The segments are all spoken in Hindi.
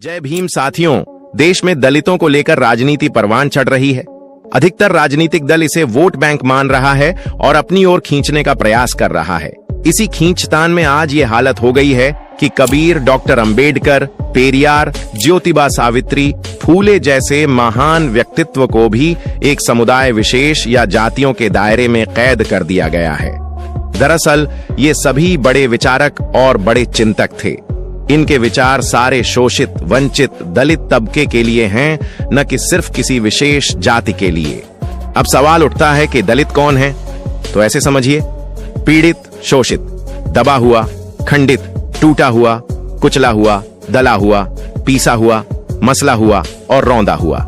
जय भीम साथियों, देश में दलितों को लेकर राजनीति परवान चढ़ रही है। अधिकतर राजनीतिक दल इसे वोट बैंक मान रहा है और अपनी ओर खींचने का प्रयास कर रहा है। इसी खींचतान में आज ये हालत हो गई है कि कबीर, डॉक्टर अंबेडकर, पेरियार, ज्योतिबा सावित्री, फूले जैसे महान व्यक्तित्व को भी एक समुदाय विशेष या जातियों के दायरे में कैद कर दिया गया है। दरअसल ये सभी बड़े विचारक और बड़े चिंतक थे। इनके विचार सारे शोषित, वंचित, दलित तबके के लिए हैं, न कि सिर्फ किसी विशेष जाति के लिए। अब सवाल उठता है कि दलित कौन है? तो ऐसे समझिए, पीड़ित, शोषित, दबा हुआ, खंडित, टूटा हुआ, कुचला हुआ, दला हुआ, पीसा हुआ, मसला हुआ और रौंदा हुआ।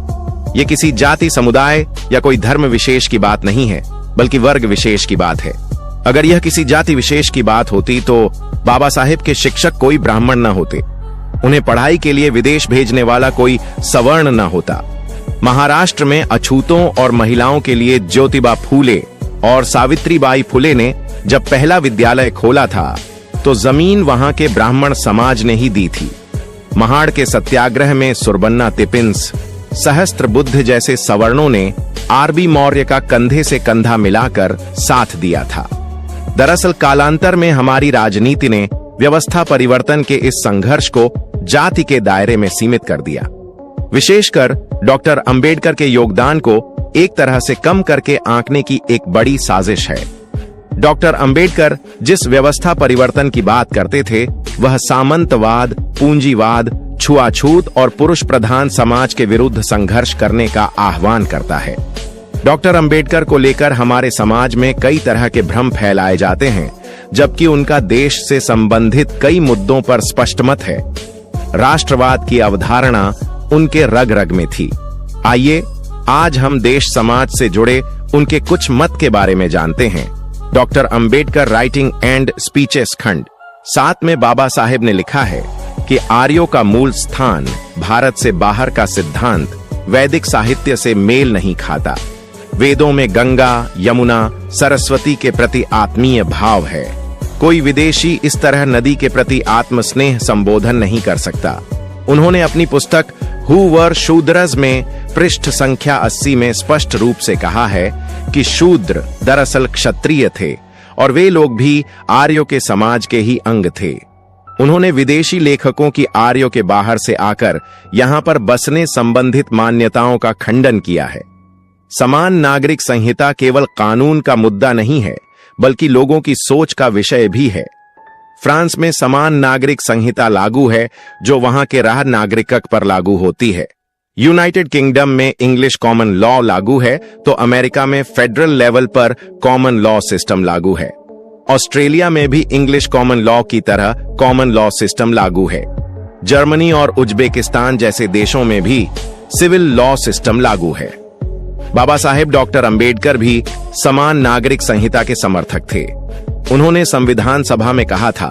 ये किसी जाति, समुदाय या कोई धर्म विशेष की बात नहीं है, बल्कि वर्ग विशेष की बात है। अगर यह किसी जाति विशेष की बात होती तो बाबा साहेब के शिक्षक कोई ब्राह्मण न होते, उन्हें पढ़ाई के लिए विदेश भेजने वाला कोई सवर्ण न होता। महाराष्ट्र में अछूतों और महिलाओं के लिए ज्योतिबा फूले और सावित्रीबाई फुले ने जब पहला विद्यालय खोला था तो जमीन वहां के ब्राह्मण समाज ने ही दी थी। महाड़ के सत्याग्रह में सुरबन्ना तिपिंस, सहस्त्र बुद्ध जैसे सवर्णों ने आरबी मौर्य का कंधे से कंधा मिलाकर साथ दिया था। दरअसल कालांतर में हमारी राजनीति ने व्यवस्था परिवर्तन के इस संघर्ष को जाति के दायरे में सीमित कर दिया। विशेषकर डॉक्टर अंबेडकर के योगदान को एक तरह से कम करके आंकने की एक बड़ी साजिश है। डॉक्टर अंबेडकर जिस व्यवस्था परिवर्तन की बात करते थे वह सामंतवाद, पूंजीवाद, छुआछूत और पुरुष प्रधान समाज के विरुद्ध संघर्ष करने का आह्वान करता है। डॉक्टर अंबेडकर को लेकर हमारे समाज में कई तरह के भ्रम फैलाए जाते हैं, जबकि उनका देश से संबंधित कई मुद्दों पर स्पष्ट मत है। राष्ट्रवाद की अवधारणा उनके रग रग में थी। आइए आज हम देश समाज से जुड़े उनके कुछ मत के बारे में जानते हैं। Doctor Ambedkar writing and speeches खंड 7 में बाबा साहेब ने लिखा है कि आर्यों का मूल स्थान, भारत से बाहर का सिद्धांत वैदिक साहित्य से मेल नहीं खाता। वेदों में गंगा, यमुना, सरस्वती के प्रति आत्मीय भाव है। कोई विदेशी इस तरह नदी के प्रति आत्मस्नेह संबोधन नहीं कर सकता। उन्होंने अपनी पुस्तक हु वर शूद्रज में पृष्ठ संख्या 80 में स्पष्ट रूप से कहा है कि शूद्र दरअसल क्षत्रिय थे और वे लोग भी आर्यों के समाज के ही अंग थे। उन्होंने विदेशी लेखकों की आर्यों के बाहर से आकर यहां पर बसने संबंधित मान्यताओं का खंडन किया है। समान नागरिक संहिता केवल कानून का मुद्दा नहीं है, बल्कि लोगों की सोच का विषय भी है। फ्रांस में समान नागरिक संहिता लागू है, जो वहां के राह नागरिक पर लागू होती है। यूनाइटेड किंगडम में इंग्लिश कॉमन लॉ लागू है, तो अमेरिका में फेडरल लेवल पर कॉमन लॉ सिस्टम लागू है। ऑस्ट्रेलिया में भी इंग्लिश कॉमन लॉ की तरह कॉमन लॉ सिस्टम लागू है। जर्मनी और उज्बेकिस्तान जैसे देशों में भी सिविल लॉ सिस्टम लागू है। बाबा साहेब डॉक्टर अंबेडकर भी समान नागरिक संहिता के समर्थक थे। उन्होंने संविधान सभा में कहा था,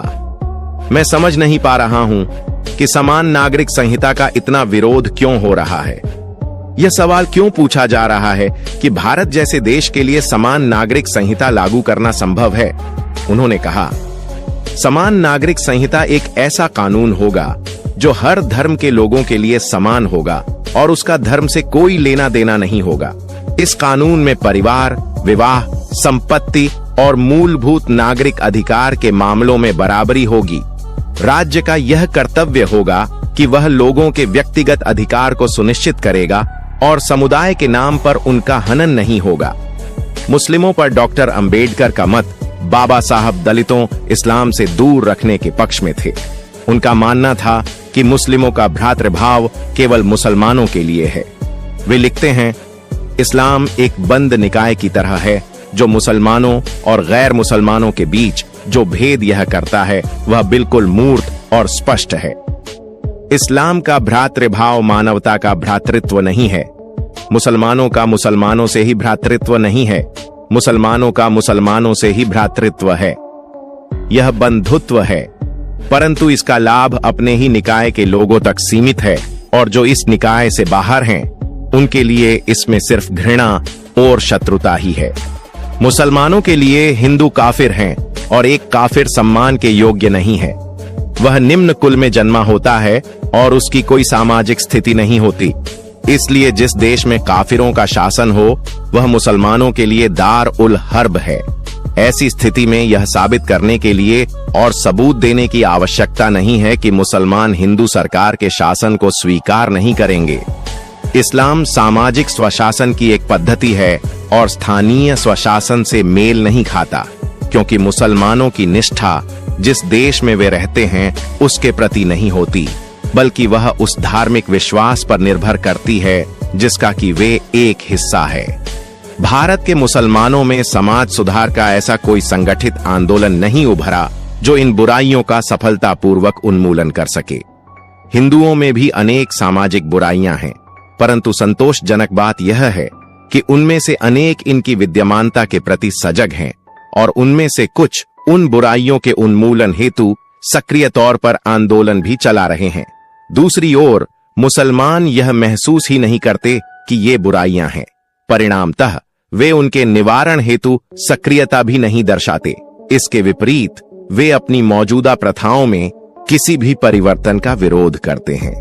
मैं समझ नहीं पा रहा हूं कि समान नागरिक संहिता का इतना विरोध क्यों हो रहा है। यह सवाल क्यों पूछा जा रहा है कि भारत जैसे देश के लिए समान नागरिक संहिता लागू करना संभव है। उन्होंने कहा, समान नागरिक संहिता एक ऐसा कानून होगा जो हर धर्म के लोगों के लिए समान होगा और उसका धर्म से कोई लेना देना नहीं होगा। इस कानून में परिवार, विवाह, संपत्ति और मूलभूत नागरिक अधिकार के मामलों में बराबरी होगी। राज्य का यह कर्तव्य होगा कि वह लोगों के व्यक्तिगत अधिकार को सुनिश्चित करेगा और समुदाय के नाम पर उनका हनन नहीं होगा। मुस्लिमों पर डॉक्टर अंबेडकर का मत, बाबा साहब दलितों, इस्लाम से दूर रखने के पक्ष में थे। उनका मानना था कि मुस्लिमों का भ्रातृभाव केवल मुसलमानों के लिए है। वे लिखते हैं, इस्लाम एक बंद निकाय की तरह है जो मुसलमानों और गैर मुसलमानों के बीच जो भेद यह करता है वह बिल्कुल मूर्त और स्पष्ट है। इस्लाम का भ्रातृभाव मानवता का भ्रातृत्व नहीं है। मुसलमानों का मुसलमानों से ही भ्रातृत्व नहीं है, मुसलमानों का मुसलमानों से ही भ्रातृत्व है। यह बंधुत्व है, परंतु इसका लाभ अपने ही निकाय के लोगों तक सीमित है और जो इस निकाय से बाहर हैं उनके लिए इसमें सिर्फ घृणा और शत्रुता ही है। मुसलमानों के लिए हिंदू काफिर हैं और एक काफिर सम्मान के योग्य नहीं है। वह निम्न कुल में जन्मा होता है और उसकी कोई सामाजिक स्थिति नहीं होती। इसलिए जिस देश में काफिरों का शासन हो वह मुसलमानों के लिए दार उल हर्ब है। ऐसी स्थिति में यह साबित करने के लिए और सबूत देने की आवश्यकता नहीं है कि मुसलमान हिंदू सरकार के शासन को स्वीकार नहीं करेंगे। इस्लाम सामाजिक स्वशासन की एक पद्धति है और स्थानीय स्वशासन से मेल नहीं खाता, क्योंकि मुसलमानों की निष्ठा जिस देश में वे रहते हैं उसके प्रति नहीं होती, बल्कि वह उस धार्मिक विश्वास पर निर्भर करती है जिसका कि वे एक हिस्सा है। भारत के मुसलमानों में समाज सुधार का ऐसा कोई संगठित आंदोलन नहीं उभरा जो इन बुराइयों का सफलतापूर्वक उन्मूलन कर सके। हिंदुओं में भी अनेक सामाजिक बुराइयां हैं, परंतु संतोषजनक बात यह है कि उनमें से अनेक इनकी विद्यमानता के प्रति सजग हैं और उनमें से कुछ उन बुराइयों के उन्मूलन हेतु सक्रिय तौर पर आंदोलन भी चला रहे हैं। दूसरी ओर मुसलमान यह महसूस ही नहीं करते कि ये बुराइयां हैं, परिणामतः वे उनके निवारण हेतु सक्रियता भी नहीं दर्शाते। इसके विपरीत वे अपनी मौजूदा प्रथाओं में किसी भी परिवर्तन का विरोध करते हैं।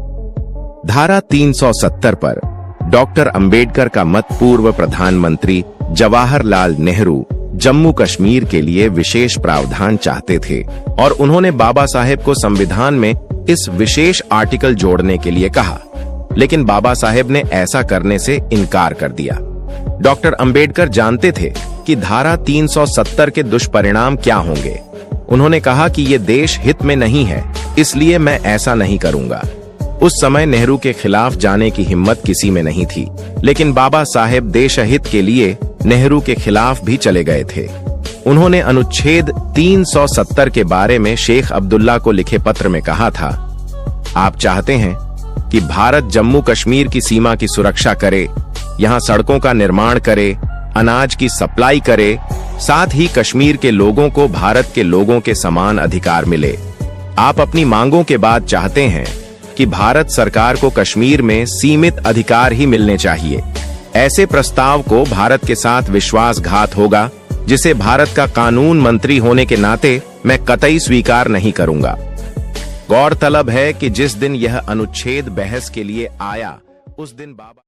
धारा 370 पर डॉक्टर अंबेडकर का मत पूर्व प्रधानमंत्री जवाहरलाल नेहरू जम्मू कश्मीर के लिए विशेष प्रावधान चाहते थे और उन्होंने बाबा साहेब को संविधान में इस विशेष आर्टिकल जोड़ने के लिए कहा, लेकिन बाबा साहेब ने ऐसा करने से इनकार कर दिया। डॉक्टर अंबेडकर जानते थे कि धारा 370 के दुष्परिणाम क्या होंगे। उन्होंने कहा कि ये देश हित में नहीं है, इसलिए मैं ऐसा नहीं करूंगा। उस समय नेहरू के खिलाफ जाने की हिम्मत किसी में नहीं थी, लेकिन बाबा साहेब देश हित के लिए नेहरू के खिलाफ भी चले गए थे। उन्होंने अनुच्छेद 370 के बारे में शेख अब्दुल्ला को लिखे पत्र में कहा था, आप चाहते हैं कि भारत जम्मू कश्मीर की सीमा की सुरक्षा करे, यहाँ सड़कों का निर्माण करे, अनाज की सप्लाई करे, साथ ही कश्मीर के लोगों को भारत के लोगों के समान अधिकार मिले। आप अपनी मांगों के बाद चाहते हैं कि भारत सरकार को कश्मीर में सीमित अधिकार ही मिलने चाहिए। ऐसे प्रस्ताव को भारत के साथ विश्वासघात होगा, जिसे भारत का कानून मंत्री होने के नाते मैं कतई स्वीकार नहीं करूंगा। गौरतलब है कि जिस दिन यह अनुच्छेद बहस के लिए आया उस दिन बाबा